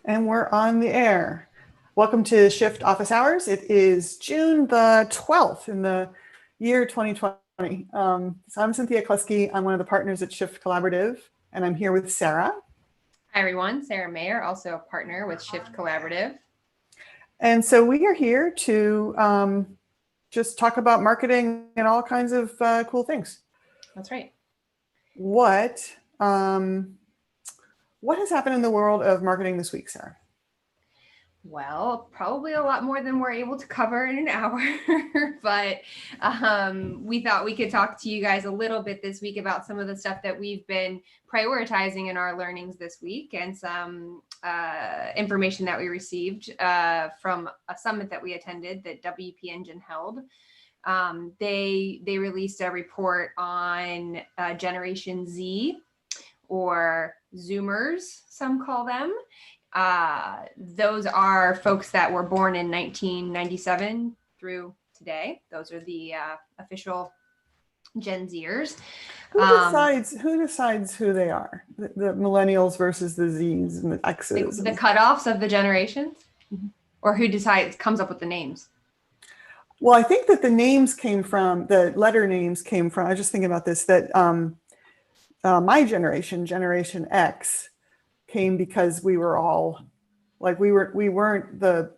And we're on the air. Welcome to Shift Office Hours. It is June the 12th in the year 2020. So I'm Cynthia Kleski. I'm one of the partners at Shift Collaborative, and I'm here with Sarah. Hi, everyone. Sarah Mayer, also a partner with Shift Collaborative. And so we are here to just talk about marketing and all kinds of cool things. That's right. What has happened in the world of marketing this week, Sarah? Well, probably a lot more than we're able to cover in an hour, but we thought we could talk to you guys a little bit this week about some of the stuff that we've been prioritizing in our learnings this week and some information that we received from a summit that we attended that WP Engine held. They released a report on Generation Z, or Zoomers, some call them. Those are folks that were born in 1997 through today. Those are the official Gen Zers. Who decides who they are? The millennials versus the Zs and the Xs? The cutoffs of the generations? Mm-hmm. Or who comes up with the names? Well, I think that the names came from, the letter names came from, I was just thinking about this, that my generation, Generation X, came because we were all like we weren't the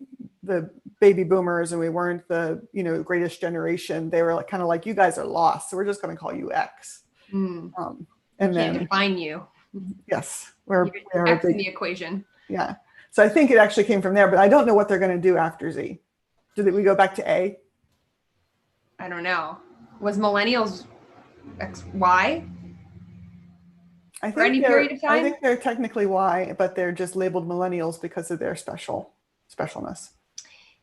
baby boomers and we weren't the greatest generation. They were like kind of like, you guys are lost, so we're just going to call you X. And then define you. Yes, we're X in the equation. Yeah, so I think it actually came from there, but I don't know what they're going to do after Z. Did we go back to A? I don't know. Was millennials X, Y? For any period of time? I think they're technically Y, but they're just labeled millennials because of their specialness.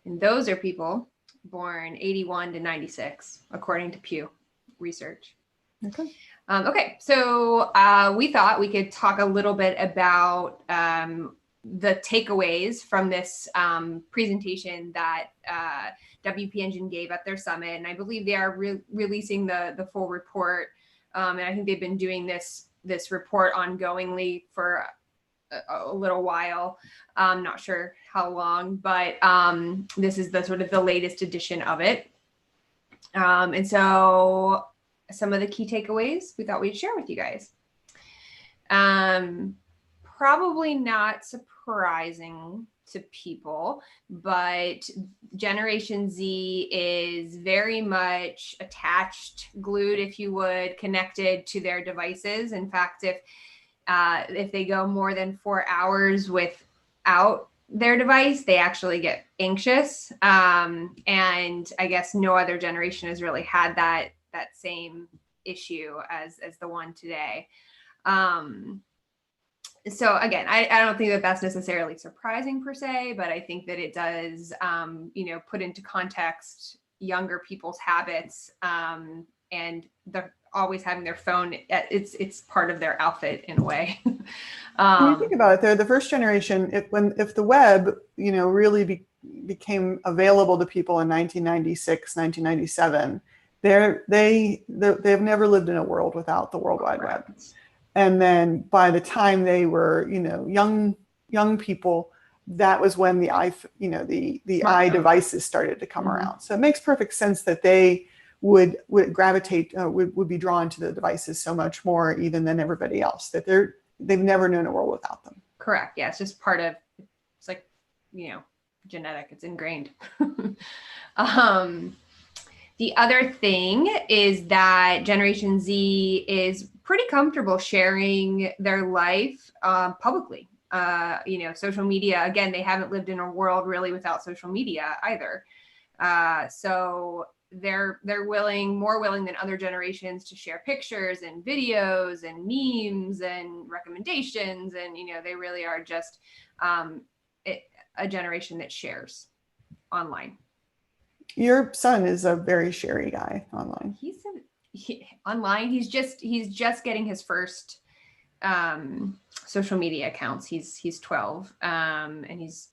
And those are people born 81 to 96, according to Pew Research. Okay. So we thought we could talk a little bit about the takeaways from this presentation that WP Engine gave at their summit. And I believe they are releasing the full report. And I think they've been doing this report ongoingly for a little while. I'm not sure how long, but this is the sort of the latest edition of it. And so some of the key takeaways we thought we'd share with you guys. Probably not surprising to people, but Generation Z is very much attached, glued, if you would, connected to their devices. In fact, if they go more than 4 hours without their device, they actually get anxious. And I guess no other generation has really had that same issue as the one today. So again, I don't think that that's necessarily surprising per se, but I think that it does, put into context younger people's habits, and they're always having their phone. It's part of their outfit in a way. When you think about it, they're the first generation. If the web, really became available to people in 1996, 1997, they've never lived in a world without the World Wide Web. And then by the time they were, young people, that was when the devices started to come around. So it makes perfect sense that they would gravitate, would be drawn to the devices so much more even than everybody else, that they've never known a world without them. Correct. Yeah, it's just part of, it's like, genetic, it's ingrained. The other thing is that Generation Z is pretty comfortable sharing their life publicly. Social media, again, they haven't lived in a world really without social media either. So they're more willing than other generations to share pictures and videos and memes and recommendations. And, they really are just a generation that shares online. Your son is a very sharey guy online. Online. He's just getting his first social media accounts. He's 12, and he's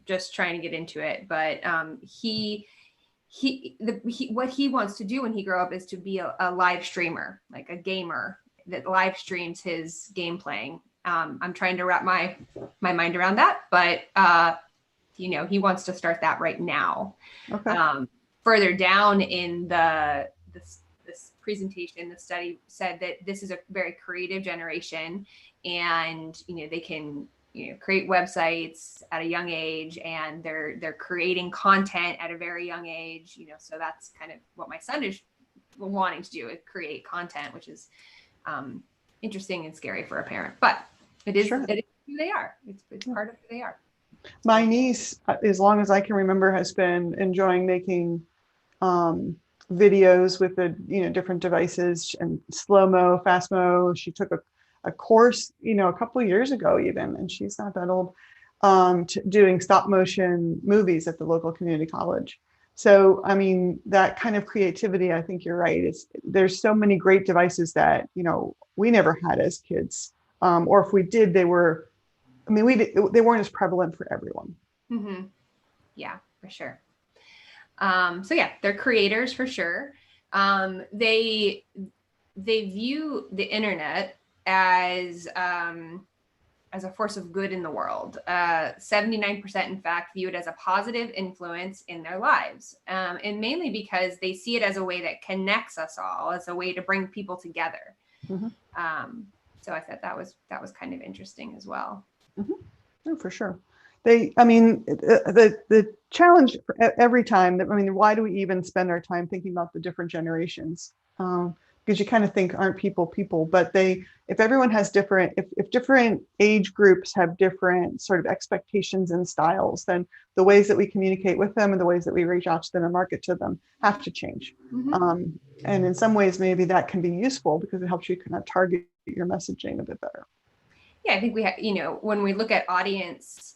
just trying to get into it. But what he wants to do when he grows up is to be a live streamer, like a gamer that live streams his game playing. I'm trying to wrap my mind around that, but you know, he wants to start that right now. Okay. Further down in this presentation, the study said that this is a very creative generation, and you know, they can, you know, create websites at a young age, and they're creating content at a very young age, you know, so that's kind of what my son is wanting to do, is create content, which is interesting and scary for a parent, but it is, Sure. it is who they are. It's part of who they are. My niece, as long as I can remember, has been enjoying making videos with the, you know, different devices and slow-mo, fast-mo. She took a course, you know, a couple of years ago even, and she's not that old, doing stop motion movies at the local community college. So, I mean, that kind of creativity, I think you're right. There's so many great devices that, you know, we never had as kids. Or if we did, they were, I mean, they weren't as prevalent for everyone. Mm-hmm. Yeah, for sure. So yeah, they're creators for sure. They view the internet as a force of good in the world. 79%, in fact, view it as a positive influence in their lives, and mainly because they see it as a way that connects us all, as a way to bring people together. Mm-hmm. So I thought that was kind of interesting as well. Mm-hmm. Oh, for sure. I mean, the challenge for every time, I mean, why do we even spend our time thinking about the different generations? Because you kind of think, aren't people? But if everyone has different, if different age groups have different sort of expectations and styles, then the ways that we communicate with them and the ways that we reach out to them and market to them have to change. Mm-hmm. And in some ways, maybe that can be useful because it helps you kind of target your messaging a bit better. Yeah, I think we have, you know, when we look at audience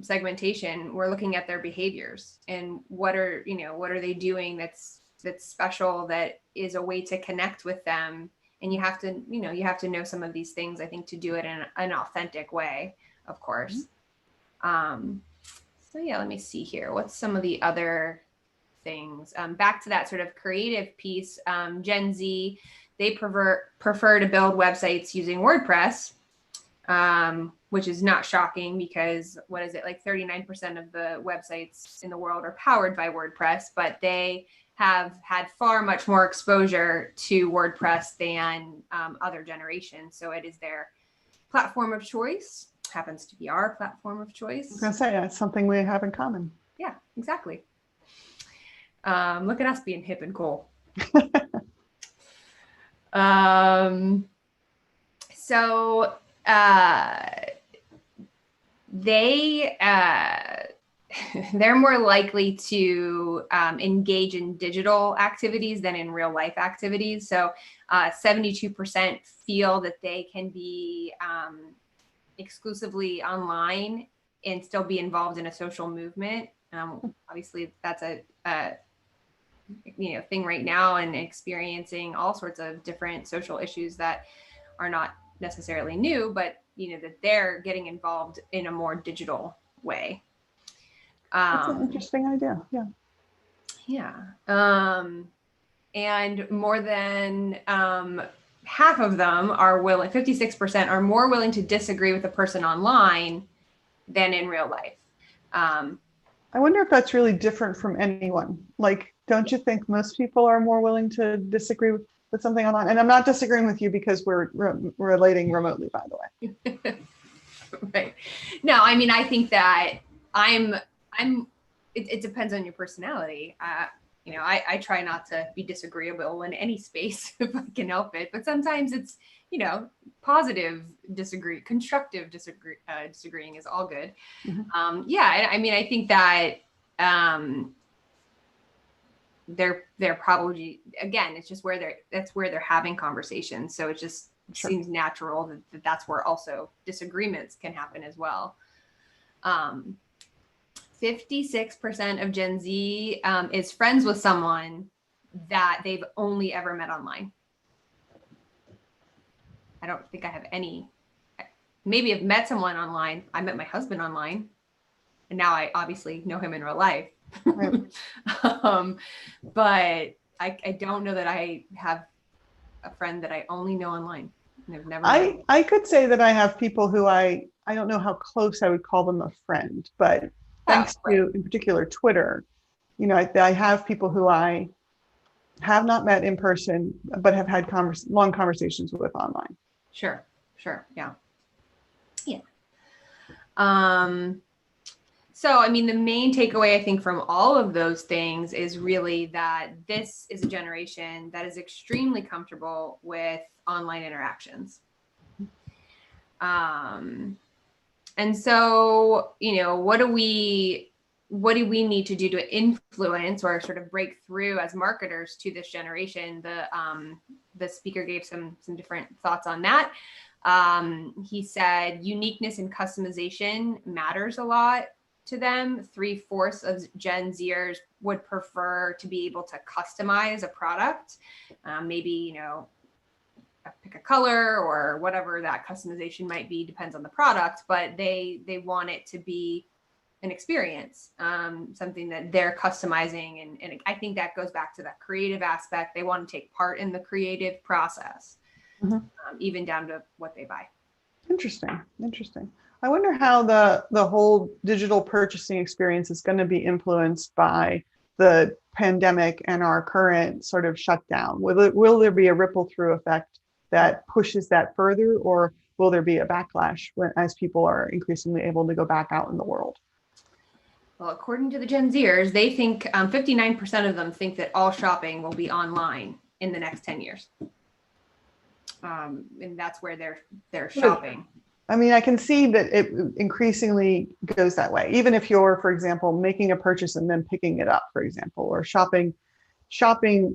segmentation, we're looking at their behaviors and what are they doing that's special, that is a way to connect with them. And you have to know some of these things, I think, to do it in an authentic way, of course. Mm-hmm. So yeah, let me see here. What's some of the other things? Back to that sort of creative piece, Gen Z, they prefer to build websites using WordPress, which is not shocking because what is it, like 39% of the websites in the world are powered by WordPress, but they have had far much more exposure to WordPress than other generations. So it is their platform of choice, happens to be our platform of choice. I was going to say, it's something we have in common. Yeah, exactly. Look at us being hip and cool. So they're more likely to engage in digital activities than in real life activities. So 72% feel that they can be exclusively online and still be involved in a social movement. Obviously, that's a thing right now, and experiencing all sorts of different social issues that are not necessarily new, but that they're getting involved in a more digital way. That's an interesting idea. Yeah. And more than half of them are willing, 56% are more willing to disagree with a person online than in real life. I wonder if that's really different from anyone. Like, don't you think most people are more willing to disagree with something online? And I'm not disagreeing with you because we're relating remotely, by the way. Right. No, I mean, I think that it depends on your personality. I try not to be disagreeable in any space if I can help it, but sometimes it's, positive constructive disagreeing is all good. Mm-hmm. I mean, I think that they're probably, again, it's just that's where they're having conversations. So it just seems natural that that's where also disagreements can happen as well. 56% of Gen Z is friends with someone that they've only ever met online. I don't think I have any. Maybe I've met someone online. I met my husband online, and now I obviously know him in real life. Right. But I don't know that I have a friend that I only know online. They've never met. I could say that I have people who I don't know how close I would call them a friend, but Oh, thanks right. to, in particular, Twitter, I have people who I have not met in person, but have had long conversations with online. Sure. Sure. Yeah. Yeah. Um, So, I mean, the main takeaway I think from all of those things is really that this is a generation that is extremely comfortable with online interactions. Um, and so, what do we need to do to influence or sort of break through as marketers to this generation? The speaker gave some different thoughts on that. He said uniqueness and customization matters a lot to them. 3/4 of Gen Zers would prefer to be able to customize a product. Maybe, pick a color or whatever that customization might be, depends on the product, but they want it to be an experience, something that they're customizing. And I think that goes back to that creative aspect. They want to take part in the creative process, even down to what they buy. Interesting. Interesting. I wonder how the whole digital purchasing experience is going to be influenced by the pandemic and our current sort of shutdown. Will there be a ripple through effect that pushes that further, or will there be a backlash as people are increasingly able to go back out in the world? Well, according to the Gen Zers, they think 59% of them think that all shopping will be online in the next 10 years. And that's where they're shopping. I mean, I can see that it increasingly goes that way. Even if you're, for example, making a purchase and then picking it up, for example, or shopping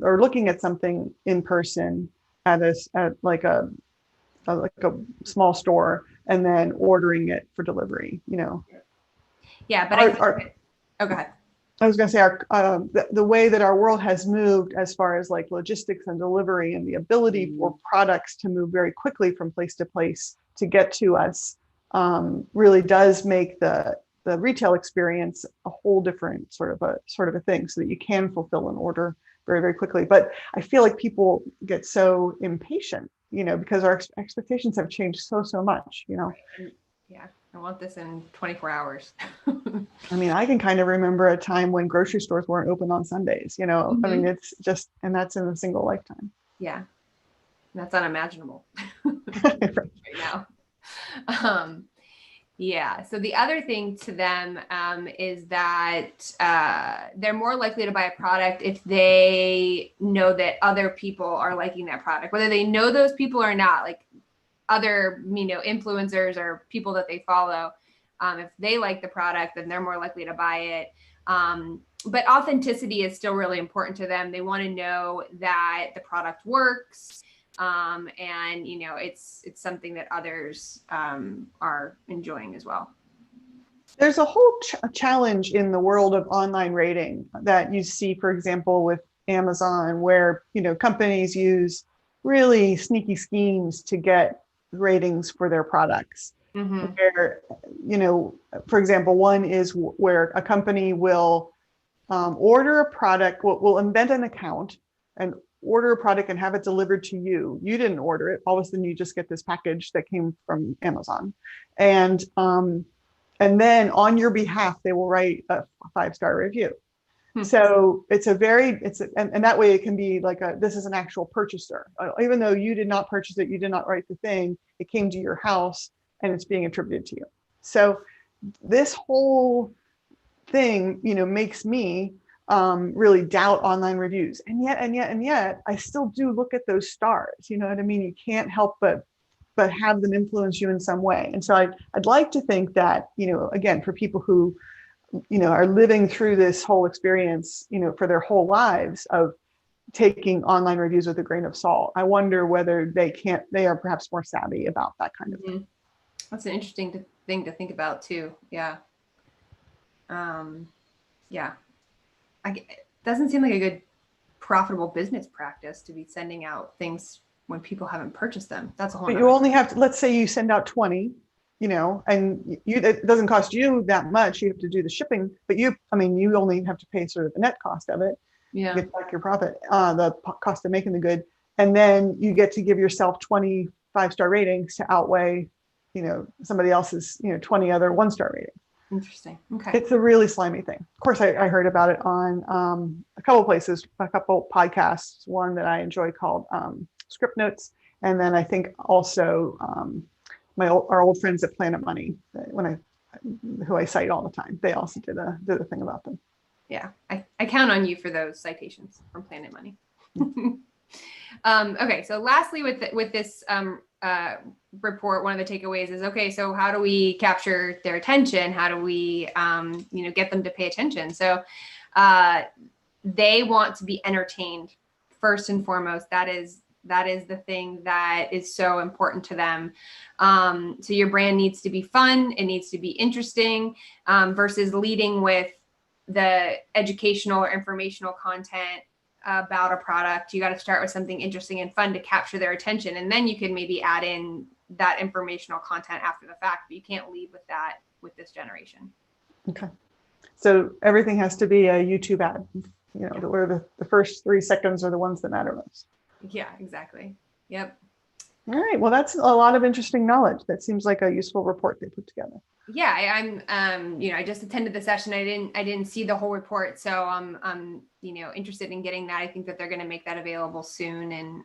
or looking at something in person at like a small store and then ordering it for delivery. Yeah, but oh, go ahead. I was going to say the way that our world has moved as far as like logistics and delivery and the ability for products to move very quickly from place to place to get to us really does make the retail experience a whole different sort of a thing, so that you can fulfill an order very, very quickly. But I feel like people get so impatient, because our expectations have changed so much, Yeah, I want this in 24 hours. I mean, I can kind of remember a time when grocery stores weren't open on Sundays, I mean, it's just, and that's in a single lifetime. Yeah, that's unimaginable right now. Yeah. So the other thing to them is that they're more likely to buy a product if they know that other people are liking that product, whether they know those people or not, like other, influencers or people that they follow. If they like the product, then they're more likely to buy it. But authenticity is still really important to them. They want to know that the product works. And it's something that others are enjoying as well. There's a whole challenge in the world of online rating that you see, for example, with Amazon, where companies use really sneaky schemes to get ratings for their products. Where, for example, one is where a company will order a product, will invent an account and order a product and have it delivered to you. You didn't order it. All of a sudden, you just get this package that came from Amazon, and then on your behalf, they will write a 5-star review. So and that way it can be like this is an actual purchaser, even though you did not purchase it, you did not write the thing, it came to your house and it's being attributed to you. So this whole thing, makes me really doubt online reviews. And yet, I still do look at those stars. You know what I mean? You can't help but have them influence you in some way. And so I'd like to think that, again, for people who, are living through this whole experience, for their whole lives of taking online reviews with a grain of salt, I wonder whether they are perhaps more savvy about that kind of thing. That's an interesting thing to think about too. Yeah. Yeah. It doesn't seem like a good profitable business practice to be sending out things when people haven't purchased them. That's a whole. But you only have to, let's say you send out 20, and it doesn't cost you that much. You have to do the shipping, but you only have to pay sort of the net cost of it. Yeah. Get back your profit, the cost of making the good. And then you get to give yourself 20 5-star ratings to outweigh, somebody else's, 20 other 1-star ratings. Interesting. Okay. It's a really slimy thing. Of course, I heard about it on a couple places, a couple podcasts, one that I enjoy called Script Notes. And then I think also our old friends at Planet Money, who I cite all the time, they also did a thing about them. Yeah, I count on you for those citations from Planet Money. Okay, so lastly with this report, one of the takeaways is, okay, so how do we capture their attention? How do we get them to pay attention? So they want to be entertained first and foremost. That is the thing that is so important to them. So your brand needs to be fun, it needs to be interesting, versus leading with the educational or informational content about a product. You got to start with something interesting and fun to capture their attention. And then you can maybe add in that informational content after the fact, but you can't lead with that with this generation. Okay. So everything has to be a YouTube ad, where the first 3 seconds are the ones that matter most. Yeah, exactly. Yep. All right. Well, that's a lot of interesting knowledge. That seems like a useful report they put together. Yeah, I'm I just attended the session. I didn't see the whole report, so I'm interested in getting that. I think that they're going to make that available soon, and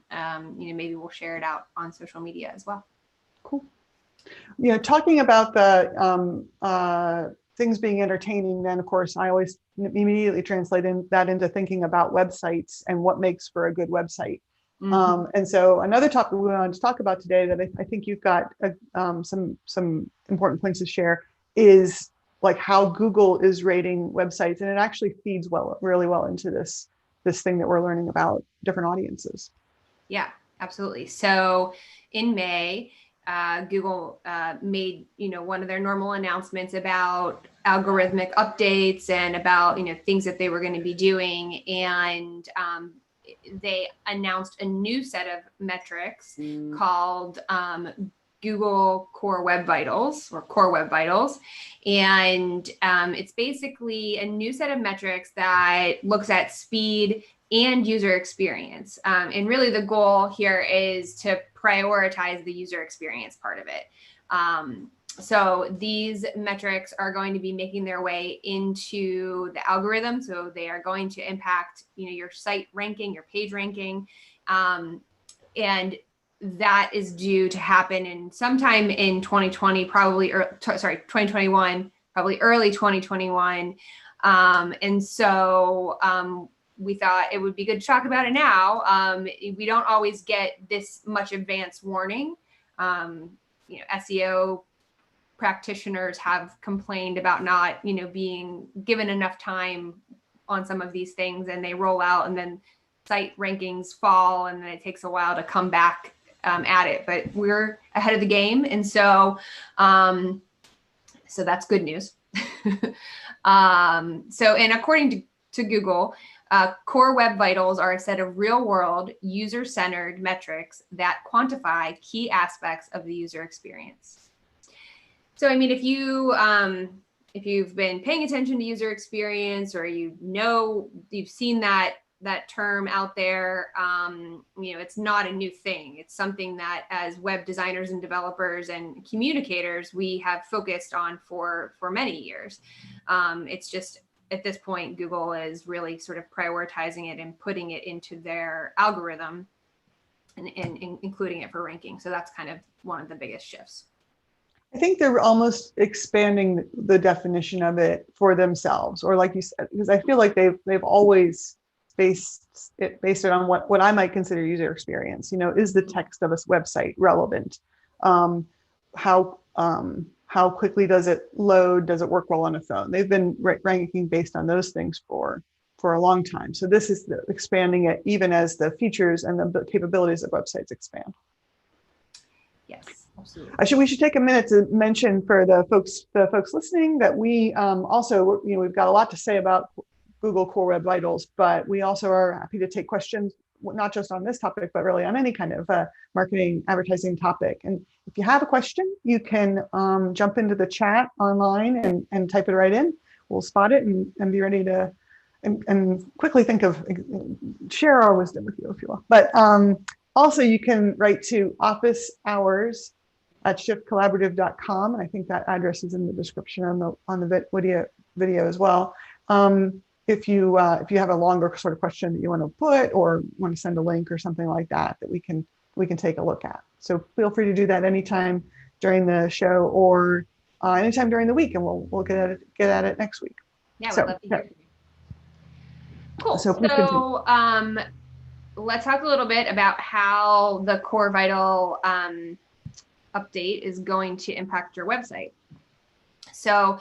maybe we'll share it out on social media as well. Cool. Talking about the things being entertaining, then of course I always immediately translate that into thinking about websites and what makes for a good website. Mm-hmm. And so another topic we wanted to talk about today that I think you've got some important points to share is like how Google is rating websites, and it actually feeds really well into this thing that we're learning about different audiences. Yeah, absolutely. So in May, Google made one of their normal announcements about algorithmic updates and about things that they were going to be doing, and they announced a new set of metrics called Google Core Web Vitals, or Core Web Vitals. And it's basically a new set of metrics that looks at speed and user experience. And really the goal here is to prioritize the user experience part of it. So these metrics are going to be making their way into the algorithm. So they are going to impact, your site ranking, your page ranking. And that is due to happen in sometime in 2020, 2021, probably early 2021. And so we thought it would be good to talk about it now. We don't always get this much advance warning. SEO practitioners have complained about not, being given enough time on some of these things, and they roll out and then site rankings fall, and then it takes a while to come back at it. But we're ahead of the game, and so that's good news. And according to Google, Core Web Vitals are a set of real-world, user-centered metrics that quantify key aspects of the user experience. So, I mean, if you've been paying attention to user experience, or you've seen that term out there, it's not a new thing. It's something that as web designers and developers and communicators, we have focused on for many years. It's just at this point, Google is really sort of prioritizing it and putting it into their algorithm and including it for ranking. So that's kind of one of the biggest shifts. I think they're almost expanding the definition of it for themselves, or like you said, because I feel like they've always based it on what I might consider user experience. Is the text of a website relevant? How quickly does it load? Does it work well on a phone? They've been ranking based on those things for a long time. So this is expanding it even as the features and the capabilities of websites expand. Yes, absolutely. We should take a minute to mention for the folks listening that we also, we've got a lot to say about Google Core Web Vitals, but we also are happy to take questions, not just on this topic, but really on any kind of marketing, advertising topic. And if you have a question, you can jump into the chat online and type it right in. We'll spot it and be ready to and quickly share our wisdom with you, if you will. But Also, you can write to officehours@shiftcollaborative.com. And I think that address is in the description on the video as well. If you have a longer sort of question that you want to put or want to send a link or something like that we can take a look at. So feel free to do that anytime during the show or anytime during the week, and we'll get at it next week. Yeah, we'd love to hear from you. Cool. So let's talk a little bit about how the Core Vital update is going to impact your website. So,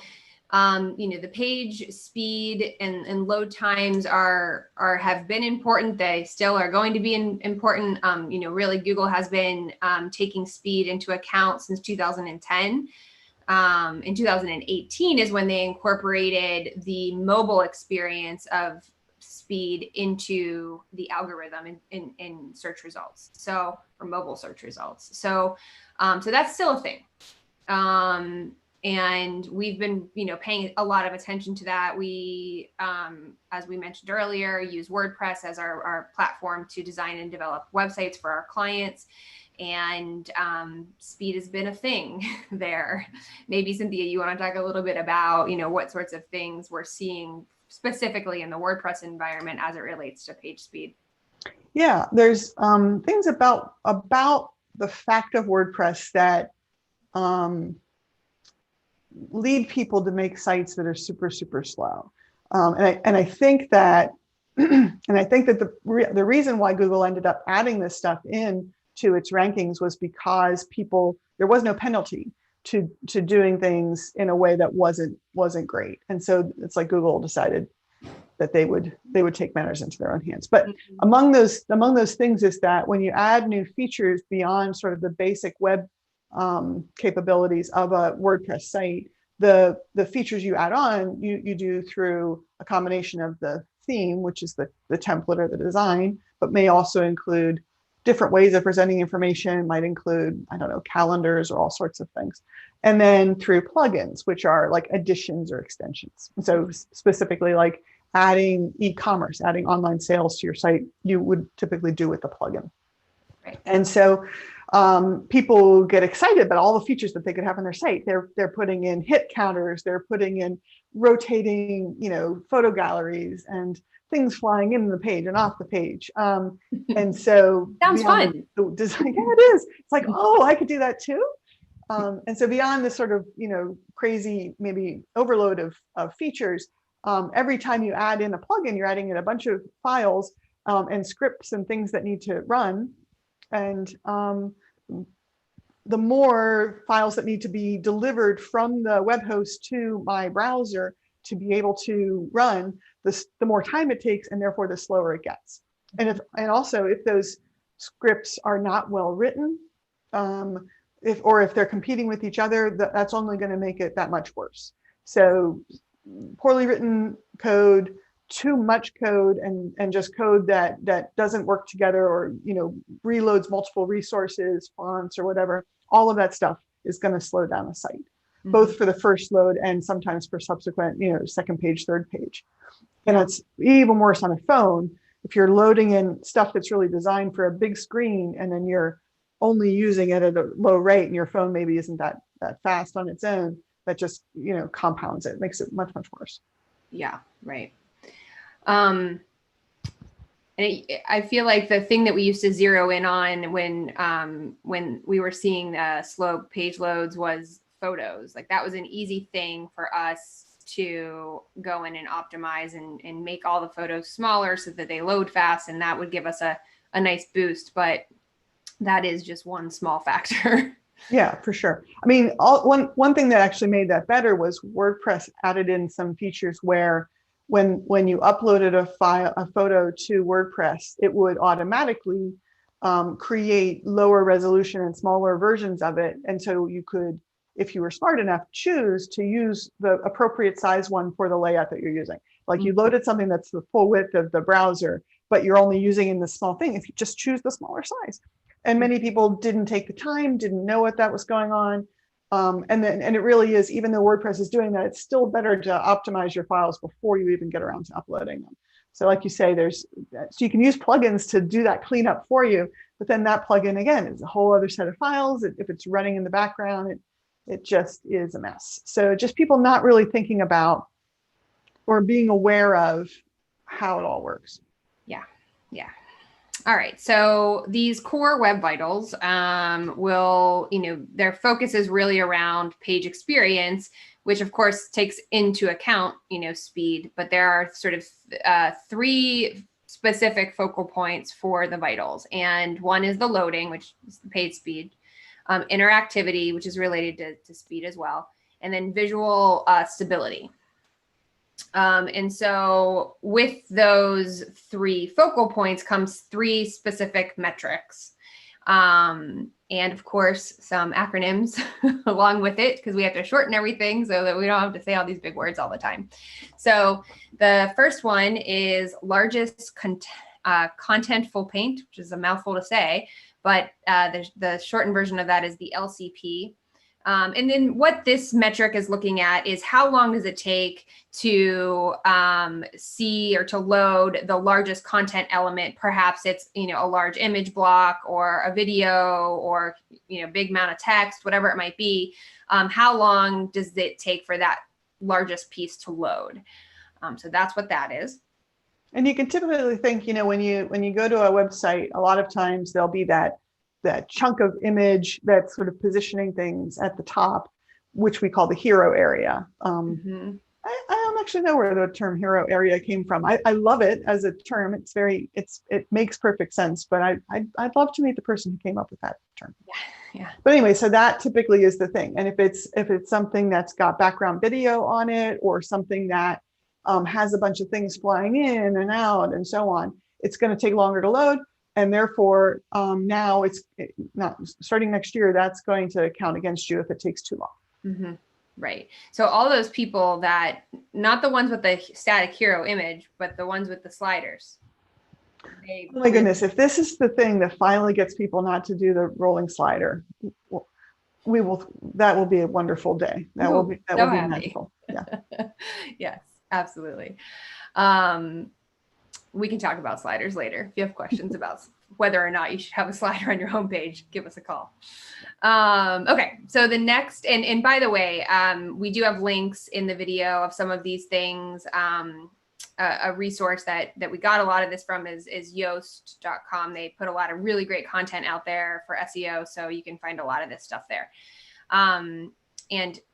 the page speed and load times have been important. They still are going to be important. Really, Google has been taking speed into account since 2010. In 2018 is when they incorporated the mobile experience of speed into the algorithm in search results. So, or mobile search results. So that's still a thing. And we've been, paying a lot of attention to that. We, as we mentioned earlier, use WordPress as our platform to design and develop websites for our clients. And speed has been a thing there. Maybe Cynthia, you want to talk a little bit about, what sorts of things we're seeing specifically in the WordPress environment as it relates to page speed? Yeah, there's things about the fact of WordPress that lead people to make sites that are super, super slow. And I think that the reason why Google ended up adding this stuff in to its rankings was because there was no penalty to doing things in a way that wasn't great. And so it's like Google decided that they would take matters into their own hands. But among those things is that when you add new features beyond sort of the basic web capabilities of a WordPress site, the features you add on, you do through a combination of the theme, which is the template or the design, but may also include different ways of presenting information. It might include, I don't know, calendars or all sorts of things. And then through plugins, which are like additions or extensions. And so specifically like adding e-commerce, adding online sales to your site, you would typically do with the plugin. Right. And so people get excited about all the features that they could have on their site. They're putting in hit counters, they're putting in rotating, photo galleries and things flying in the page and off the page. And so sounds fun. The design, yeah, it is. It's like, oh, I could do that too. And so beyond this sort of, crazy, maybe overload of features, every time you add in a plugin, you're adding in a bunch of files and scripts and things that need to run. And the more files that need to be delivered from the web host to my browser to be able to run, the more time it takes, and therefore the slower it gets. And also if those scripts are not well written, if they're competing with each other, that's only going to make it that much worse. So poorly written code, too much code, and just code that doesn't work together, or reloads multiple resources, fonts, or whatever, all of that stuff is going to slow down a site, both for the first load and sometimes for subsequent, second page, third page. And it's even worse on a phone. If you're loading in stuff that's really designed for a big screen, and then you're only using it at a low rate, and your phone maybe isn't that fast on its own, that just compounds it, makes it much, much worse. Yeah, right. And I feel like the thing that we used to zero in on when we were seeing slow page loads was photos. Like that was an easy thing for us to go in and optimize and make all the photos smaller so that they load fast, and that would give us a nice boost. But that is just one small factor. Yeah, for sure. I mean, one thing that actually made that better was WordPress added in some features where when you uploaded a photo to WordPress, it would automatically create lower resolution and smaller versions of it. And so you could, if you were smart enough, choose to use the appropriate size one for the layout that you're using. Like you loaded something that's the full width of the browser, but you're only using in the small thing, if you just choose the smaller size. And many people didn't take the time, didn't know what that was going on. And it really is, even though WordPress is doing that, it's still better to optimize your files before you even get around to uploading them. So like you say, so you can use plugins to do that cleanup for you, but then that plugin again is a whole other set of files. If it's running in the background, it just is a mess. So just people not really thinking about or being aware of how it all works. Yeah. Yeah. All right. So these core web vitals will, their focus is really around page experience, which of course takes into account, speed, but there are sort of three specific focal points for the vitals. And one is the loading, which is the page speed, interactivity, which is related to speed as well, and then visual stability. And so with those three focal points comes three specific metrics. And of course, some acronyms along with it, because we have to shorten everything so that we don't have to say all these big words all the time. So the first one is largest contentful paint, which is a mouthful to say, but the shortened version of that is the LCP. And then what this metric is looking at is how long does it take to see or to load the largest content element. Perhaps it's, a large image block or a video or, big amount of text, whatever it might be. How long does it take for that largest piece to load? So that's what that is. And you can typically think, when you go to a website, a lot of times there'll be that chunk of image that's sort of positioning things at the top, which we call the hero area. I don't actually know where the term hero area came from. I love it as a term. It makes perfect sense, but I'd love to meet the person who came up with that term. Yeah. But anyway, so that typically is the thing. And if it's something that's got background video on it or something that has a bunch of things flying in and out and so on, it's going to take longer to load. And therefore, now it's not starting next year, that's going to count against you if it takes too long. Mm-hmm. Right. So all those people that, not the ones with the static hero image, but the ones with the sliders. Oh my goodness, if this is the thing that finally gets people not to do the rolling slider, that will be a wonderful day. That will be magical. Yeah. Yes, absolutely. We can talk about sliders later. If you have questions about whether or not you should have a slider on your homepage, give us a call. Okay, so the next, and by the way, we do have links in the video of some of these things. A resource that we got a lot of this from is yoast.com. They put a lot of really great content out there for SEO, so you can find a lot of this stuff there. And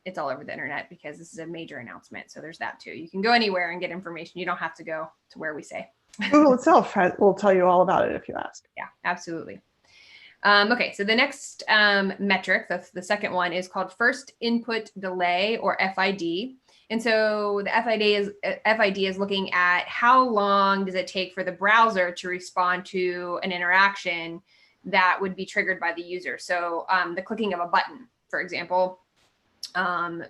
it's all over the internet because this is a major announcement. So there's that too. You can go anywhere and get information. You don't have to go to where we say. Google itself will tell you all about it if you ask. Yeah, absolutely. Okay, so the next metric, the second one, is called first input delay, or FID. And so the FID is looking at how long does it take for the browser to respond to an interaction that would be triggered by the user. So the clicking of a button, for example,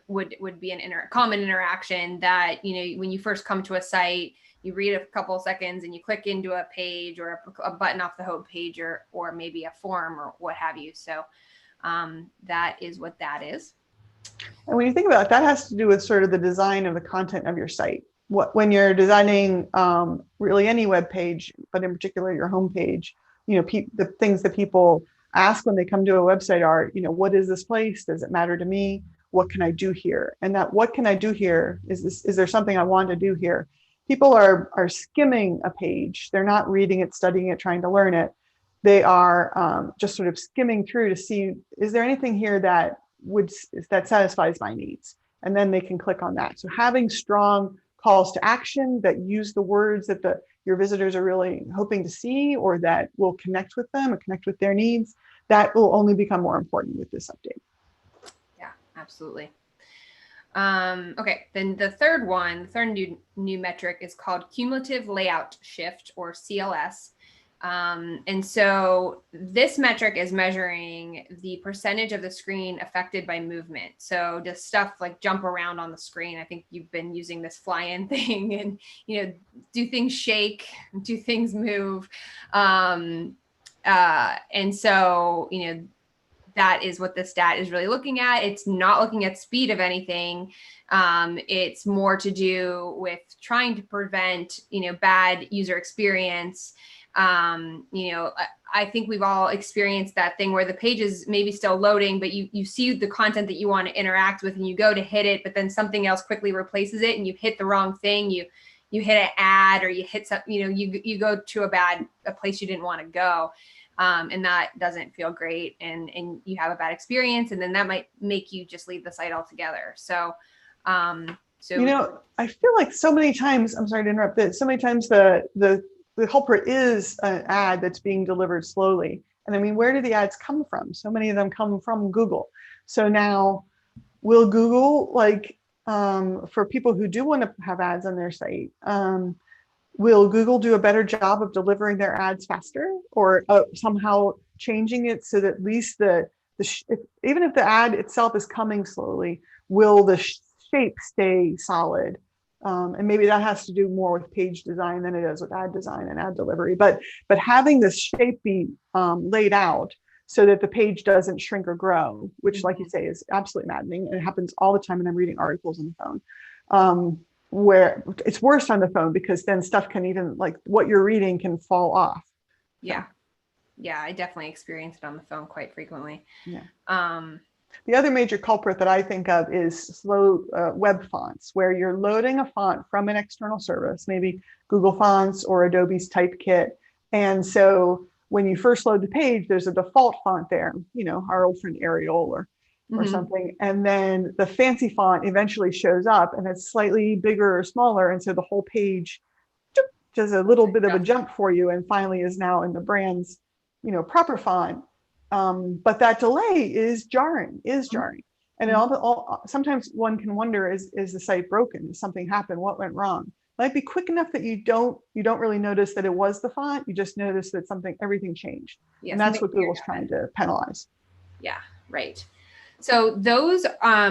would be a common interaction that, when you first come to a site, you read a couple of seconds and you click into a page or a button off the home page or maybe a form or what have you. So that is what that is. And when you think about it, that has to do with sort of the design of the content of your site. When you're designing really any web page, but in particular your home page, the things that people ask when they come to a website are, what is this place? Does it matter to me? What can I do here? And that what can I do here? Is there something I want to do here? People are skimming a page. They're not reading it, studying it, trying to learn it. They are just sort of skimming through to see, is there anything here that satisfies my needs? And then they can click on that. So having strong calls to action that use the words that your visitors are really hoping to see, or that will connect with them and connect with their needs, that will only become more important with this update. Yeah, absolutely. Okay, then the third new metric is called cumulative layout shift, or CLS. And so this metric is measuring the percentage of the screen affected by movement. So does stuff like jump around on the screen? I think you've been using this fly-in thing, and do things shake? Do things move? And so that is what the stat is really looking at. It's not looking at speed of anything. It's more to do with trying to prevent, bad user experience. I think we've all experienced that thing where the page is maybe still loading, but you see the content that you want to interact with and you go to hit it, but then something else quickly replaces it and you hit the wrong thing. You hit an ad, or you hit some, you go to a place you didn't want to go. And that doesn't feel great, and you have a bad experience, and then that might make you just leave the site altogether. So, I feel like so many times, I'm sorry to interrupt, but so many times the culprit is an ad that's being delivered slowly. And I mean, where do the ads come from? So many of them come from Google. So now, will Google, for people who do want to have ads on their site, will Google do a better job of delivering their ads faster, or somehow changing it so that at least even if the ad itself is coming slowly, will the shape stay solid? And maybe that has to do more with page design than it does with ad design and ad delivery. But having the shape be laid out so that the page doesn't shrink or grow, which, like you say, is absolutely maddening. And it happens all the time when I'm reading articles on the phone. Where it's worse on the phone, because then stuff can even, like what you're reading, can fall off. Yeah. I definitely experience it on the phone quite frequently. Yeah. The other major culprit that I think of is slow web fonts, where you're loading a font from an external service, maybe Google Fonts or Adobe's Typekit. And so when you first load the page, there's a default font there, our old friend Arial or something. And then the fancy font eventually shows up and it's slightly bigger or smaller. And so the whole page does a little bit of a jump for you and finally is now in the brand's, proper font. But that delay is jarring. And sometimes one can wonder, is the site broken? Did something happen? What went wrong? Might be quick enough that you don't really notice that it was the font. You just notice that everything changed. And that's what Google's trying to penalize. Yeah, right. So those are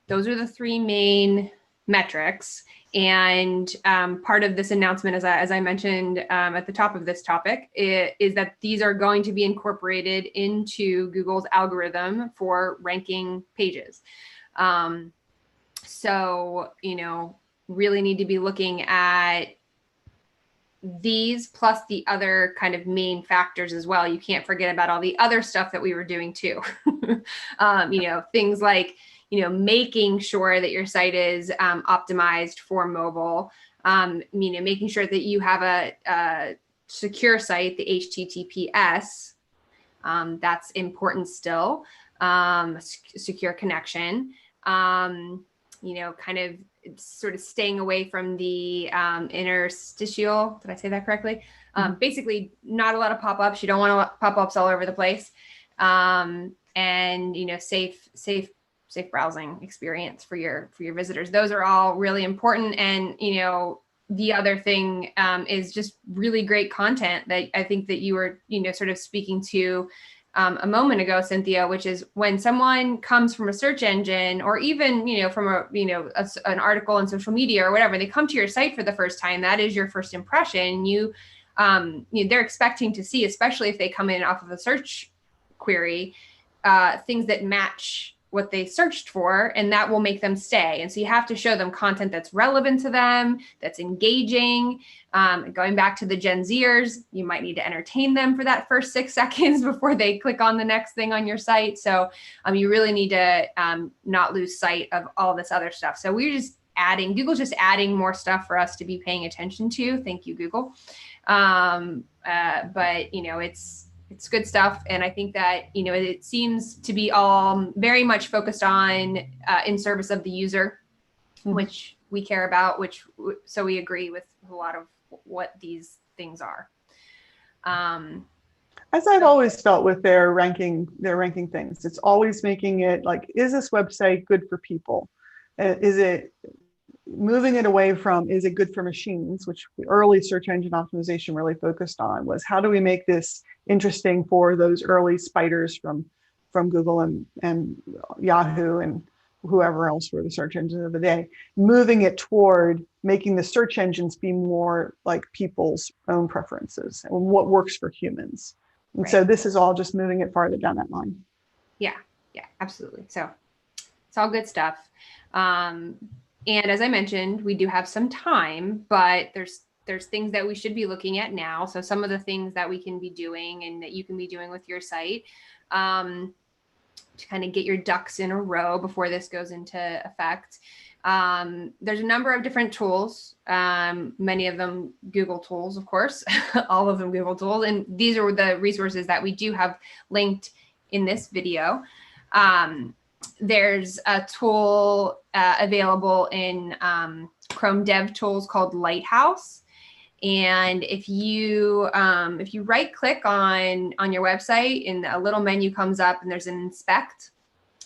the three main metrics. And part of this announcement, as I mentioned at the top of this topic, is that these are going to be incorporated into Google's algorithm for ranking pages. So, really need to be looking at these plus the other kind of main factors as well. You can't forget about all the other stuff that we were doing too. Things like, making sure that your site is optimized for mobile, making sure that you have a secure site, the HTTPS, that's important still, secure connection, kind of sort of staying away from the interstitial, did I say that correctly? Basically not a lot of pop-ups. You don't want pop-ups all over the place. And, safe browsing experience for your visitors. Those are all really important. And, the other thing is just really great content that I think that you were, sort of speaking to a moment ago, Cynthia, which is when someone comes from a search engine or even, from an article on social media or whatever, they come to your site for the first time. That is your first impression. They're expecting to see, especially if they come in off of a search query, things that match what they searched for, and that will make them stay. And so you have to show them content that's relevant to them, that's engaging. Going back to the Gen Zers, you might need to entertain them for that first 6 seconds before they click on the next thing on your site. So you really need to not lose sight of all this other stuff. So Google's just adding more stuff for us to be paying attention to. Thank you, Google. But it's good stuff. And I think that, it seems to be all very much focused on in service of the user, which we care about, so we agree with a lot of what these things are. As I've always felt with their ranking things, it's always making it like, is this website good for people? Is it moving it away from, is it good for machines, which the early search engine optimization really focused on, was how do we make this interesting for those early spiders from Google and Yahoo and whoever else were the search engines of the day, moving it toward making the search engines be more like people's own preferences and what works for humans. And so this is all just moving it farther down that line. Yeah, yeah, absolutely. So it's all good stuff. And as I mentioned, we do have some time, but there's things that we should be looking at now. So some of the things that we can be doing and that you can be doing with your site to kind of get your ducks in a row before this goes into effect. There's a number of different tools, many of them Google tools, of course, all of them Google tools. And these are the resources that we do have linked in this video. There's a tool available in Chrome Dev Tools called Lighthouse. And if you right click on your website and a little menu comes up and there's an inspect,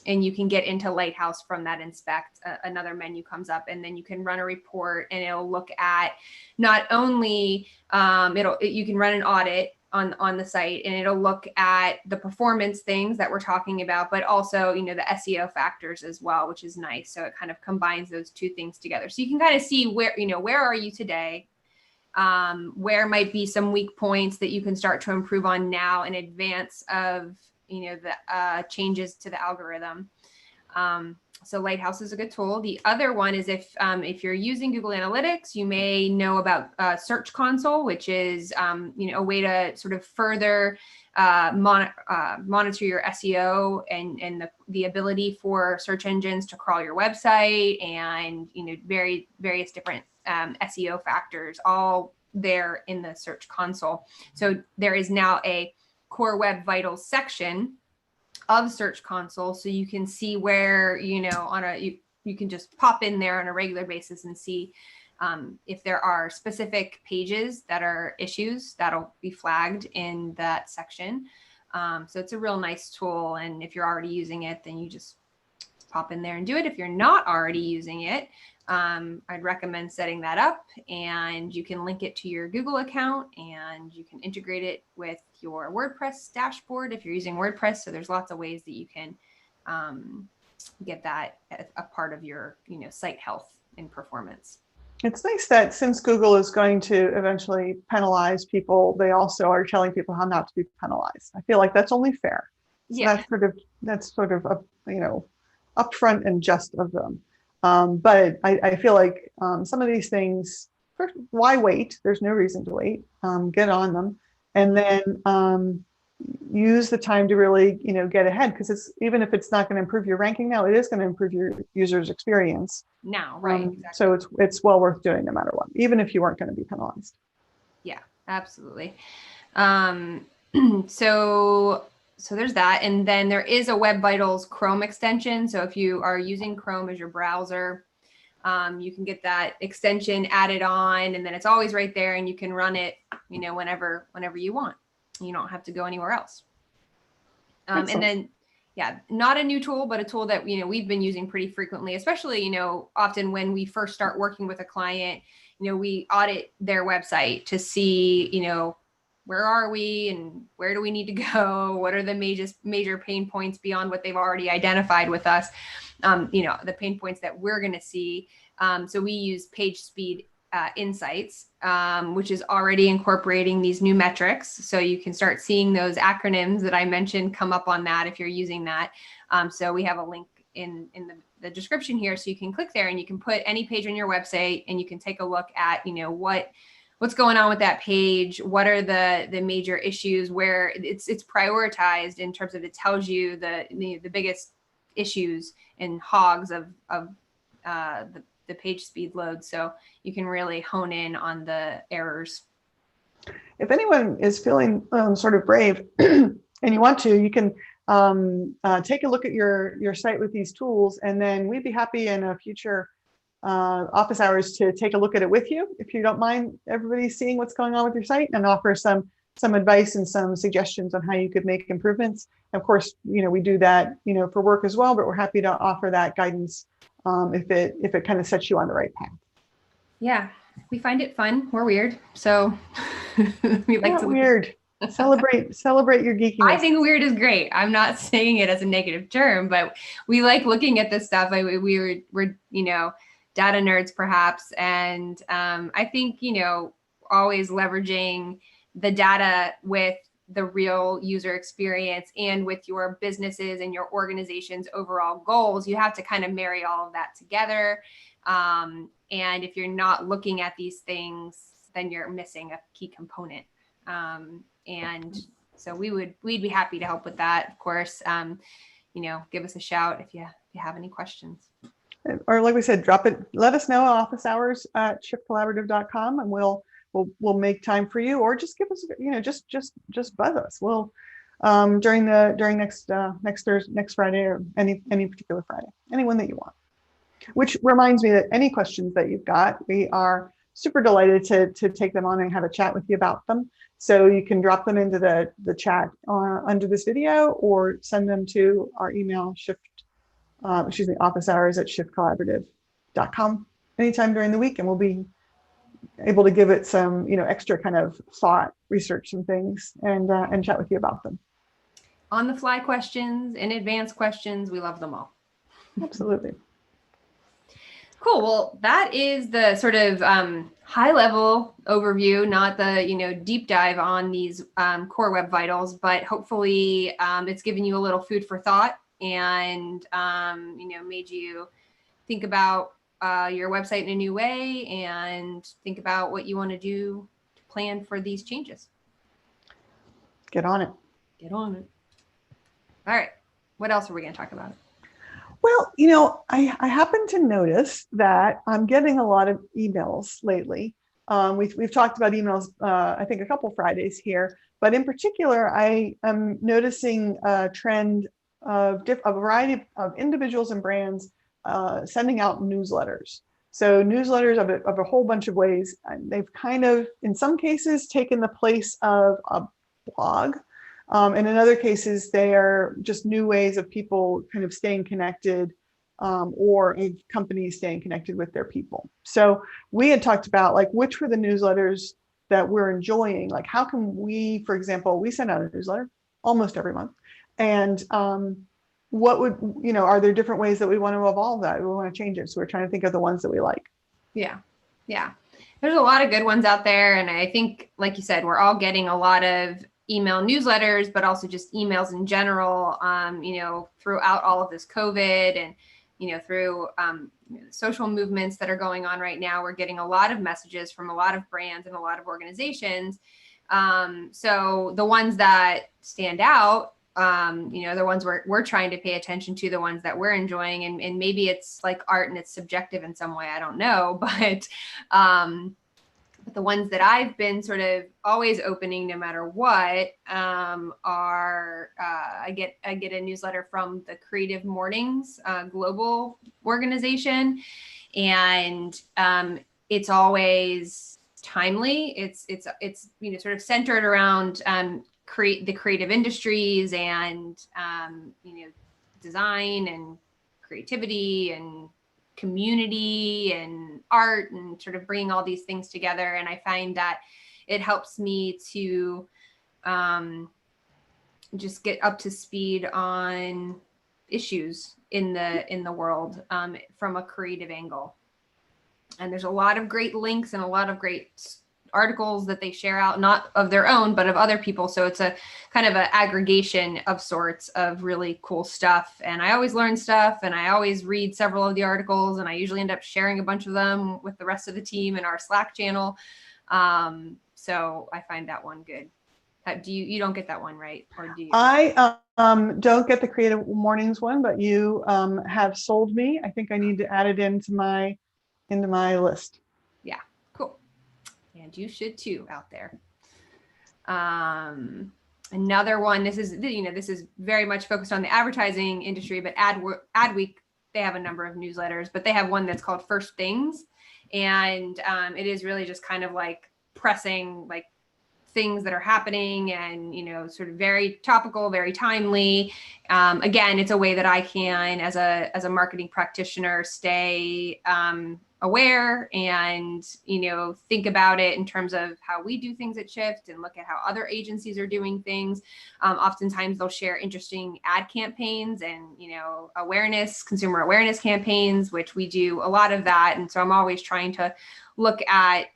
and you can get into Lighthouse from that inspect. Another menu comes up, and then you can run a report, and it'll look at not only you can run an audit on the site, and it'll look at the performance things that we're talking about, but also the SEO factors as well, which is nice. So it kind of combines those two things together. So you can kind of see where are you today, where might be some weak points that you can start to improve on now in advance of the changes to the algorithm. So Lighthouse is a good tool. The other one is if you're using Google Analytics, you may know about Search Console, which is a way to sort of further monitor your SEO and the ability for search engines to crawl your website, and various different SEO factors, all there in the Search Console. So there is now a Core Web Vitals section of Search Console, so you can see where you can just pop in there on a regular basis and see if there are specific pages that are issues that'll be flagged in that section. So it's a real nice tool, and if you're already using it, then you just pop in there and do it. If you're not already using it, I'd recommend setting that up, and you can link it to your Google account, and you can integrate it with your WordPress dashboard if you're using WordPress. So there's lots of ways that you can get that a part of your site health and performance. It's nice that since Google is going to eventually penalize people, they also are telling people how not to be penalized. I feel like that's only fair. So Yeah. that's sort of upfront and just of them. But I feel like some of these things, first, why wait? There's no reason to wait. Get on them, and then use the time to really get ahead, because even if it's not going to improve your ranking now, it is going to improve your user's experience now, right? Exactly. So it's well worth doing no matter what, even if you weren't going to be penalized. Yeah, absolutely. So there's that. And then there is a Web Vitals Chrome extension. So if you are using Chrome as your browser, you can get that extension added on, and then it's always right there, and you can run it, whenever you want. You don't have to go anywhere else. And then, yeah, not a new tool, but a tool that, we've been using pretty frequently, especially, often when we first start working with a client, we audit their website to see, where are we and where do we need to go? What are the major pain points beyond what they've already identified with us? The pain points that we're going to see. So we use Page Speed Insights, which is already incorporating these new metrics. So you can start seeing those acronyms that I mentioned come up on that if you're using that. So we have a link in the description here, so you can click there and you can put any page on your website, and you can take a look at what's going on with that page. What are the major issues, where it's prioritized in terms of, it tells you the biggest issues and hogs of the page speed load, so you can really hone in on the errors. If anyone is feeling sort of brave and you want to, you can take a look at your site with these tools, and then we'd be happy in a future office hours to take a look at it with you, if you don't mind everybody seeing what's going on with your site, and offer some advice and some suggestions on how you could make improvements. Of course, we do that for work as well, but we're happy to offer that guidance if it kind of sets you on the right path. Yeah, we find it fun. We're weird, so we like to weird. Celebrate your geekiness. I think weird is great. I'm not saying it as a negative term, but we like looking at this stuff. We're data nerds perhaps, and I think always leveraging the data with the real user experience and with your businesses and your organization's overall goals, you have to kind of marry all of that together. And if you're not looking at these things, then you're missing a key component. And so we'd be happy to help with that. Of course, give us a shout if you have any questions. Or like we said, drop it, let us know, office hours at shiftcollaborative.com, and we'll make time for you, or just give us, just buzz us. We'll during next Thursday, next Friday, or any particular Friday, anyone that you want. Which reminds me that any questions that you've got, we are super delighted to take them on and have a chat with you about them. So you can drop them into the chat under this video, or send them to our email, office hours at shiftcollaborative.com anytime during the week, and we'll be able to give it some, extra kind of thought, research some things, and chat with you about them. On the fly questions and advanced questions, we love them all. Absolutely. Cool. Well, that is the sort of high level overview, not the deep dive on these core web vitals, but hopefully it's given you a little food for thought, and made you think about your website in a new way, and think about what you want to do to plan for these changes. Get on it. Get on it. All right. What else are we going to talk about? Well, I happen to notice that I'm getting a lot of emails lately. We've talked about emails, I think, a couple Fridays here, but in particular, I am noticing a trend of a variety of individuals and brands sending out newsletters. So newsletters of a whole bunch of ways. They've kind of, in some cases, taken the place of a blog. And in other cases, they are just new ways of people kind of staying connected, or companies staying connected with their people. So we had talked about, like, which were the newsletters that we're enjoying. Like, how can we, for example, we send out a newsletter almost every month. And what would, are there different ways that we want to evolve that? We want to change it. So we're trying to think of the ones that we like. Yeah. Yeah. There's a lot of good ones out there. And I think, like you said, we're all getting a lot of email newsletters, but also just emails in general, throughout all of this COVID, and, through social movements that are going on right now. We're getting a lot of messages from a lot of brands and a lot of organizations. So the ones that stand out, the ones we're trying to pay attention to, the ones that we're enjoying, and maybe it's like art and it's subjective in some way, I don't know, but the ones that I've been sort of always opening no matter what are I get a newsletter from the Creative Mornings global organization, and it's always timely. It's sort of centered around the creative industries, and design and creativity and community and art, and sort of bringing all these things together. And I find that it helps me to just get up to speed on issues in the world from a creative angle. And there's a lot of great links and a lot of great articles that they share out, not of their own, but of other people. So it's a kind of an aggregation of sorts of really cool stuff. And I always learn stuff, and I always read several of the articles, and I usually end up sharing a bunch of them with the rest of the team in our Slack channel. So I find that one good. You don't get that one, right? Or do you? I don't get the Creative Mornings one, but you have sold me. I think I need to add it into my list. Yeah, cool. And you should too out there. Another one, this is very much focused on the advertising industry, but Adweek, they have a number of newsletters, but they have one that's called First Things. And it is really just kind of like pressing like things that are happening, and sort of very topical, very timely. Again, it's a way that I can, as a marketing practitioner, stay aware and think about it in terms of how we do things at Shift, and look at how other agencies are doing things. Oftentimes they'll share interesting ad campaigns and consumer awareness campaigns, which we do a lot of that. And so I'm always trying to look at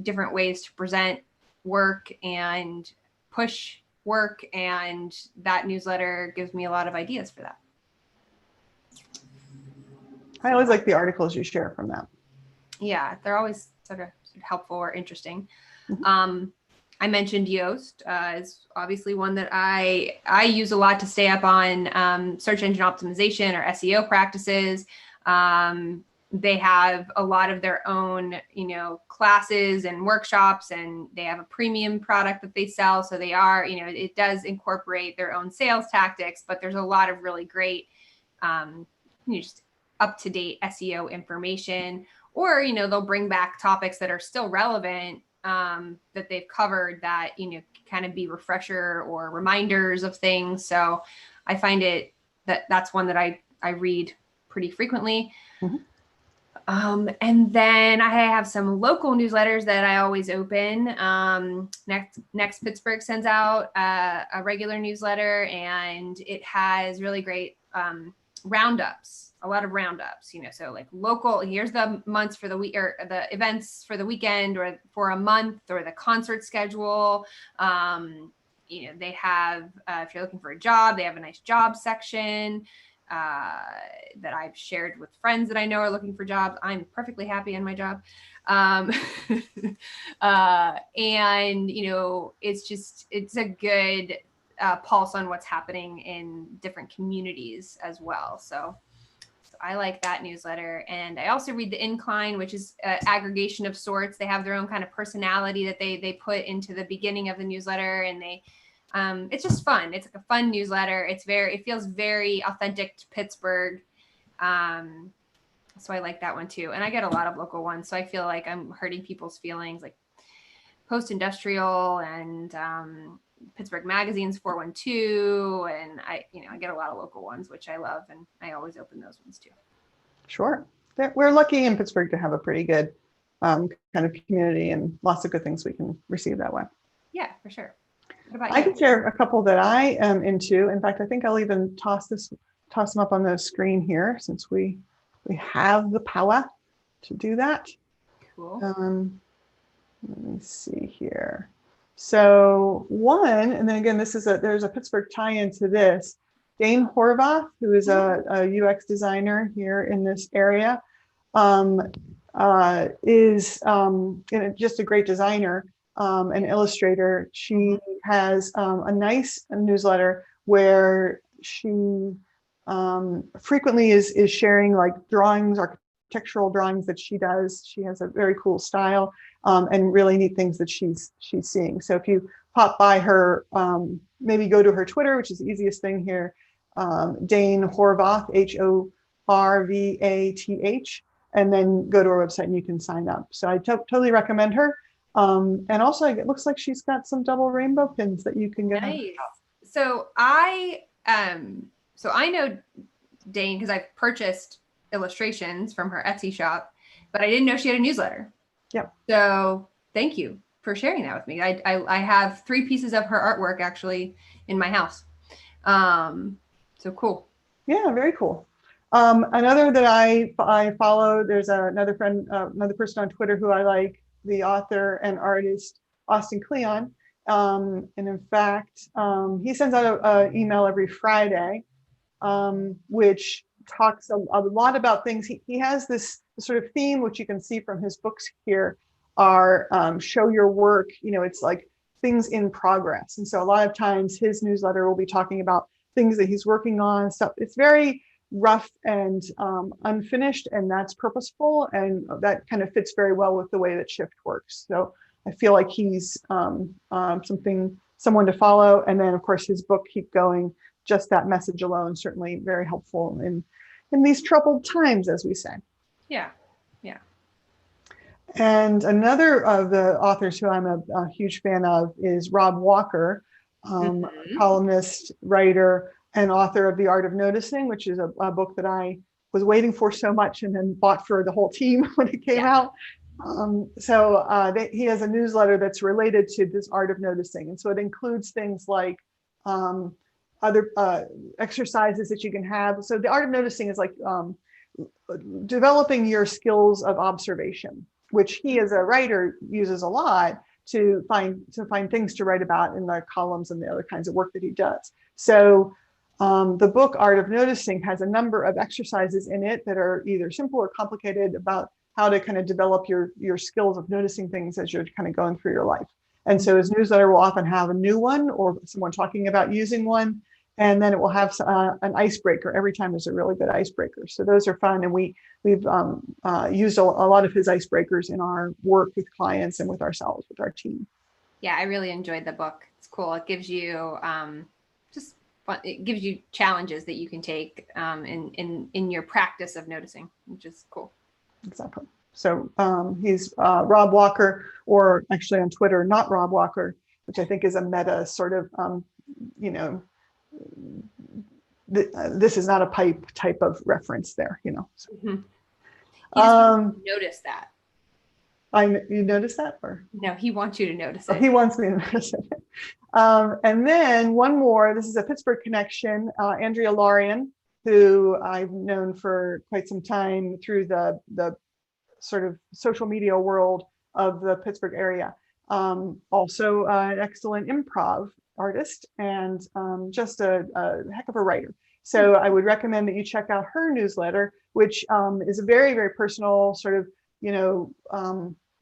different ways to present work and push work, and that newsletter gives me a lot of ideas for that. I always like the articles you share from that. Yeah, they're always sort of helpful or interesting. Mm-hmm. I mentioned Yoast is obviously one that I use a lot to stay up on search engine optimization or SEO practices. They have a lot of their own, classes and workshops, and they have a premium product that they sell. So they are, it does incorporate their own sales tactics, but there's a lot of really great, just up-to-date SEO information, or, they'll bring back topics that are still relevant that they've covered that, kind of be refresher or reminders of things. So I find that's one that I read pretty frequently. Mm-hmm. And then I have some local newsletters that I always open. Next Pittsburgh sends out a regular newsletter, and it has really great roundups, a lot of roundups, so like local, here's the months for the week, or the events for the weekend or for a month, or the concert schedule. They have, if you're looking for a job, they have a nice job section that I've shared with friends that I know are looking for jobs. I'm perfectly happy in my job. And, it's a good pulse on what's happening in different communities as well. So I like that newsletter. And I also read The Incline, which is an aggregation of sorts. They have their own kind of personality that they put into the beginning of the newsletter, and it's just fun. It's like a fun newsletter. It feels very authentic to Pittsburgh. So I like that one too. And I get a lot of local ones. So I feel like I'm hurting people's feelings, like Post Industrial and Pittsburgh Magazine's 412. And I get a lot of local ones, which I love. And I always open those ones too. Sure. We're lucky in Pittsburgh to have a pretty good kind of community, and lots of good things we can receive that way. Yeah, for sure. What about I you? can share a couple that I am into. In fact, I think I'll even toss them up on the screen here, since we have the power to do that. Cool. Let me see here. So one, and then again, there's a Pittsburgh tie-in to this. Dane Horvath, who is a UX designer here in this area, is just a great designer, an illustrator. She has a nice newsletter where she frequently is sharing like drawings, architectural drawings that she does. She has a very cool style, and really neat things that she's seeing. So if you pop by her, maybe go to her Twitter, which is the easiest thing here, Dane Horvath, Horvath, and then go to her website and you can sign up. So I totally recommend her. And also it looks like she's got some double rainbow pins that you can get. Nice. So I know Dane because I've purchased illustrations from her Etsy shop, but I didn't know she had a newsletter. Yep. So thank you for sharing that with me. I have 3 pieces of her artwork actually in my house. So cool. Yeah, very cool. Another that I follow, there's another person on Twitter who I like, the author and artist Austin Kleon. And in fact, he sends out an email every Friday, which talks a lot about things. He has this sort of theme, which you can see from his books here, are show your work. It's like things in progress. And so a lot of times his newsletter will be talking about things that he's working on, stuff. It's very rough and unfinished, and that's purposeful, and that kind of fits very well with the way that Shift works. So I feel like he's someone to follow. And then of course his book, Keep Going, just that message alone, certainly very helpful in these troubled times, as we say. Yeah. And another of the authors who I'm a huge fan of is Rob Walker, columnist, writer, and author of The Art of Noticing, which is a book that I was waiting for so much and then bought for the whole team when it came out. He has a newsletter that's related to this art of noticing. And so it includes things like other exercises that you can have. So the art of noticing is like developing your skills of observation, which he as a writer uses a lot to find things to write about in the columns and the other kinds of work that he does. So the book Art of Noticing has a number of exercises in it that are either simple or complicated about how to kind of develop your skills of noticing things as you're kind of going through your life. And so his newsletter will often have a new one or someone talking about using one. And then it will have an icebreaker every time. There's a really good icebreaker. So those are fun. And we've used a lot of his icebreakers in our work with clients and with ourselves, with our team. Yeah, I really enjoyed the book. It's cool. It gives you just fun. It gives you challenges that you can take in your practice of noticing, which is cool. Exactly. So he's Rob Walker, or actually on Twitter, not Rob Walker, which I think is a meta sort of, this is not a pipe type of reference there, So, He just notice that. You notice that, or no? He wants you to notice it. He wants me to notice it. And then one more. This is a Pittsburgh connection. Andrea Lorian, who I've known for quite some time through the sort of social media world of the Pittsburgh area. Also an excellent improv artist and just a heck of a writer. So I would recommend that you check out her newsletter, which is a very, very personal sort of,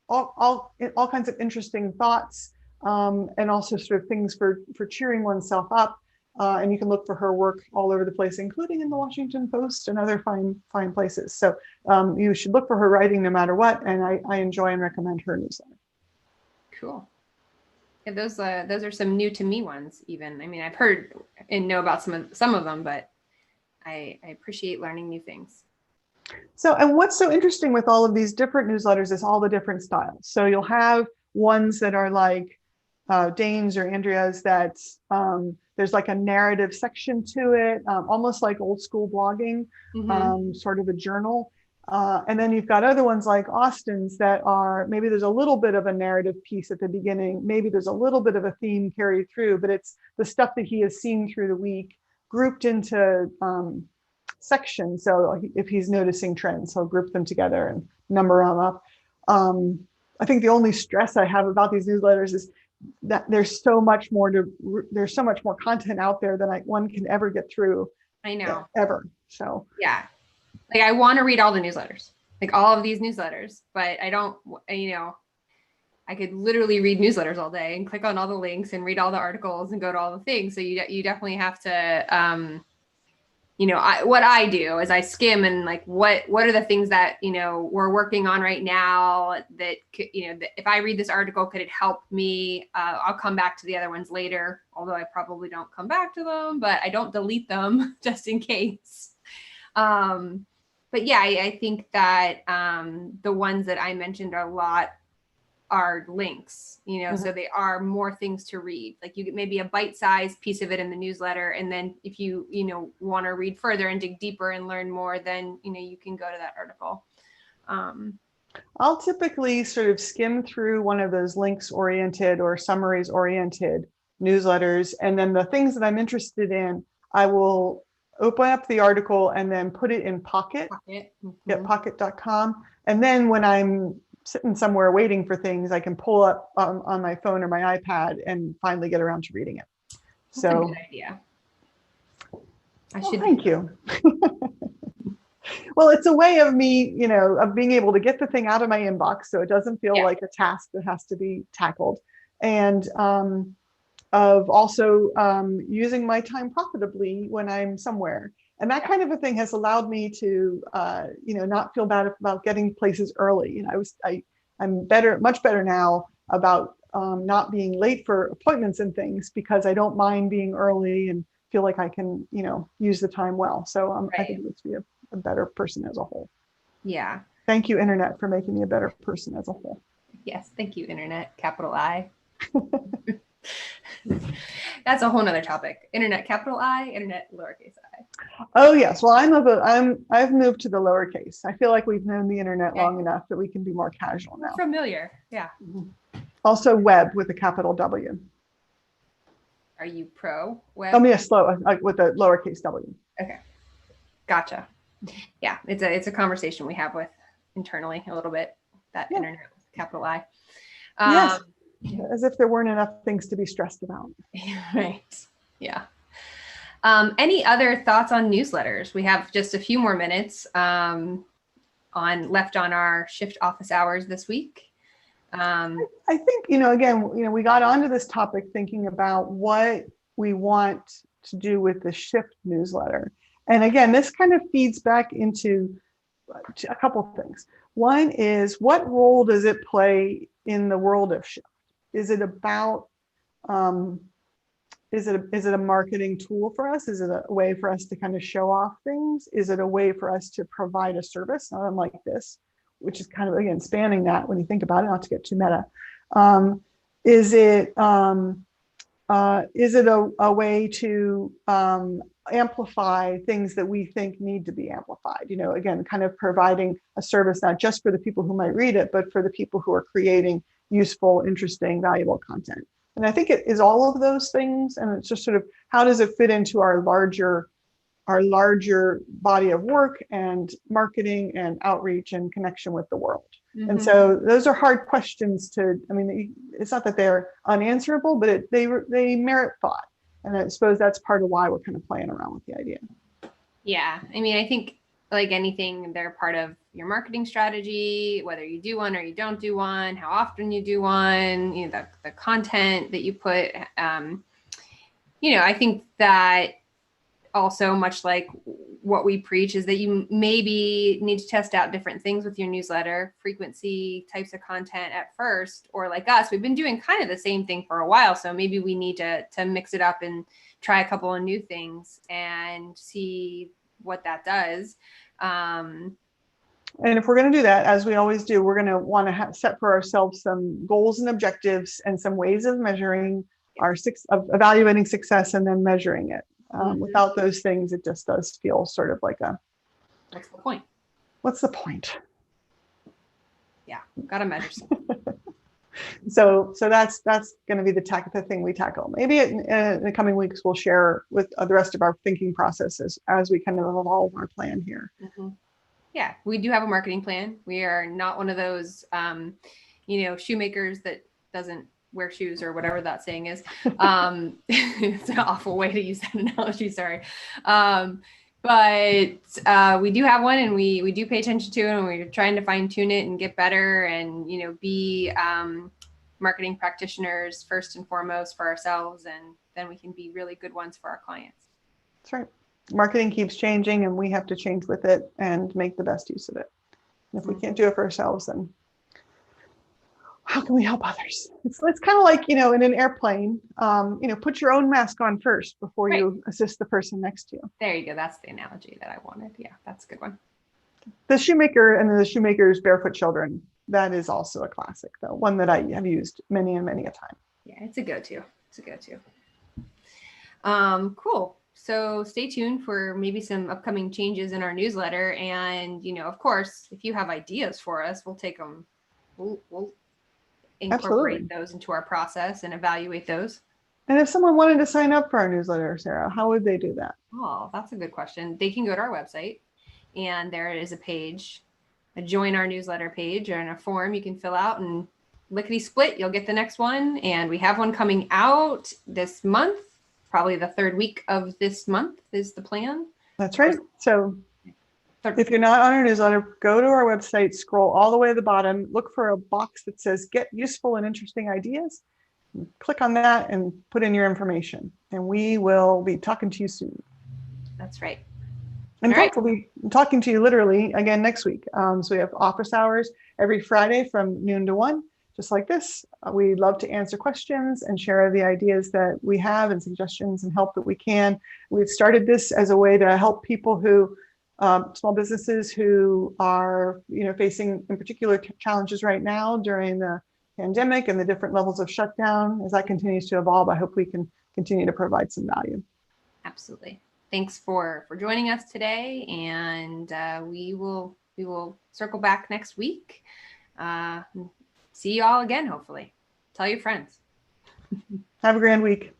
all kinds of interesting thoughts and also sort of things for cheering oneself up. And you can look for her work all over the place, including in the Washington Post and other fine places. So you should look for her writing no matter what. And I enjoy and recommend her newsletter. Cool. Yeah, those are some new to me ones. Even, I mean, I've heard and know about some of them, but I appreciate learning new things. So, and what's so interesting with all of these different newsletters is all the different styles. So you'll have ones that are like Dane's or Andrea's that there's like a narrative section to it, almost like old school blogging, sort of a journal. And then you've got other ones like Austin's that are, maybe there's a little bit of a narrative piece at the beginning, maybe there's a little bit of a theme carried through, but it's the stuff that he has seen through the week grouped into sections. So if he's noticing trends, he'll group them together and number them up. I think the only stress I have about these newsletters is that there's so much more content out there than one can ever get through. I know. Ever. So yeah. Like I want to read all the newsletters, like all of these newsletters, but I don't, I could literally read newsletters all day and click on all the links and read all the articles and go to all the things. So you definitely have to, what I do is I skim and like, what are the things that, we're working on right now that could, that if I read this article, could it help me? I'll come back to the other ones later, although I probably don't come back to them, but I don't delete them just in case. But yeah, I think that the ones that I mentioned are links, so they are more things to read. Like you get maybe a bite-sized piece of it in the newsletter. And then if you, want to read further and dig deeper and learn more, then, you can go to that article. I'll typically sort of skim through one of those links oriented or summaries oriented newsletters. And then the things that I'm interested in, I will open up the article and then put it in Pocket, get pocket.com. And then when I'm sitting somewhere waiting for things, I can pull up on my phone or my iPad and finally get around to reading it. That's a good idea. Thank you. Well, it's a way of me, of being able to get the thing out of my inbox so it doesn't feel like a task that has to be tackled. And of also using my time profitably when I'm somewhere. And that kind of a thing has allowed me to, not feel bad about getting places early. I'm much better now about not being late for appointments and things because I don't mind being early and feel like I can, use the time well. So I think it makes me a better person as a whole. Yeah. Thank you, Internet, for making me a better person as a whole. Yes. Thank you, Internet, capital I. That's a whole nother topic. Internet, capital I, Internet, lowercase I. Oh yes. Well, I've moved to the lowercase. I feel like we've known the Internet long enough that we can be more casual now. Familiar. Yeah. Also web with a capital W. Are you pro web? Oh, yes, with a lowercase W. Okay. Gotcha. Yeah. It's a conversation we have with internally a little bit, that Internet with capital I. Yes. As if there weren't enough things to be stressed about. Right. Yeah. Any other thoughts on newsletters? We have just a few more minutes left on our shift office hours this week. I think, again, we got onto this topic thinking about what we want to do with the shift newsletter. And again, this kind of feeds back into a couple of things. One is, what role does it play in the world of shift? Is it about, is it a marketing tool for us? Is it a way for us to kind of show off things? Is it a way for us to provide a service, not unlike this, which is kind of, again, spanning that when you think about it, not to get too meta. Is it a way to amplify things that we think need to be amplified? Again, kind of providing a service, not just for the people who might read it, but for the people who are creating useful, interesting, valuable content. And I think it is all of those things. And it's just sort of, how does it fit into our larger body of work and marketing and outreach and connection with the world? Mm-hmm. And so those are hard questions it's not that they're unanswerable, but they merit thought. And I suppose that's part of why we're kind of playing around with the idea. Yeah. I think like anything, they're part of your marketing strategy, whether you do one or you don't do one, how often you do one, the content that you put. I think that also, much like what we preach, is that you maybe need to test out different things with your newsletter, frequency, types of content at first, or like us, we've been doing kind of the same thing for a while. So maybe we need to mix it up and try a couple of new things and see what that does. And if we're going to do that, as we always do, we're going to want to set for ourselves some goals and objectives and some ways of measuring of evaluating success and then measuring it. Without those things, it just does feel sort of like what's the point? What's the point? Yeah, got to measure something. So that's going to be the thing we tackle. Maybe in the coming weeks, we'll share with the rest of our thinking processes as we kind of evolve our plan here. Mm-hmm. Yeah, we do have a marketing plan. We are not one of those, shoemakers that doesn't wear shoes, or whatever that saying is. It's an awful way to use that analogy, sorry. But we do have one, and we do pay attention to it, and we're trying to fine tune it and get better, and be marketing practitioners first and foremost for ourselves, and then we can be really good ones for our clients. That's right. Marketing keeps changing, and we have to change with it and make the best use of it. And if we can't do it for ourselves, then how can we help others? It's kind of like, in an airplane, put your own mask on first before you assist the person next to you. There you go. That's the analogy that I wanted. Yeah, that's a good one. The shoemaker and the shoemaker's barefoot children. That is also a classic, though. One that I have used many and many a time. Yeah, it's a go-to. Cool. So stay tuned for maybe some upcoming changes in our newsletter. And, of course, if you have ideas for us, we'll take them. We'll incorporate those into our process and evaluate those. And if someone wanted to sign up for our newsletter, Sarah, how would they do that? Oh, that's a good question. They can go to our website, and there is a page, a join our newsletter page, or in a form you can fill out, and lickety split, you'll get the next one. And we have one coming out this month. Probably the third week of this month is the plan. That's right. So if you're not on our newsletter, go to our website, scroll all the way to the bottom, look for a box that says get useful and interesting ideas. Click on that and put in your information. And we will be talking to you soon. That's right. In fact, we'll be talking to you literally again next week. So we have office hours every Friday from noon to 1. Just like this. We love to answer questions and share the ideas that we have and suggestions and help that we can. We've started this as a way to help people who, small businesses who are, facing in particular challenges right now during the pandemic and the different levels of shutdown. As that continues to evolve, I hope we can continue to provide some value. Absolutely. Thanks for joining us today, and we will circle back next week. See you all again, hopefully. Tell your friends. Have a grand week.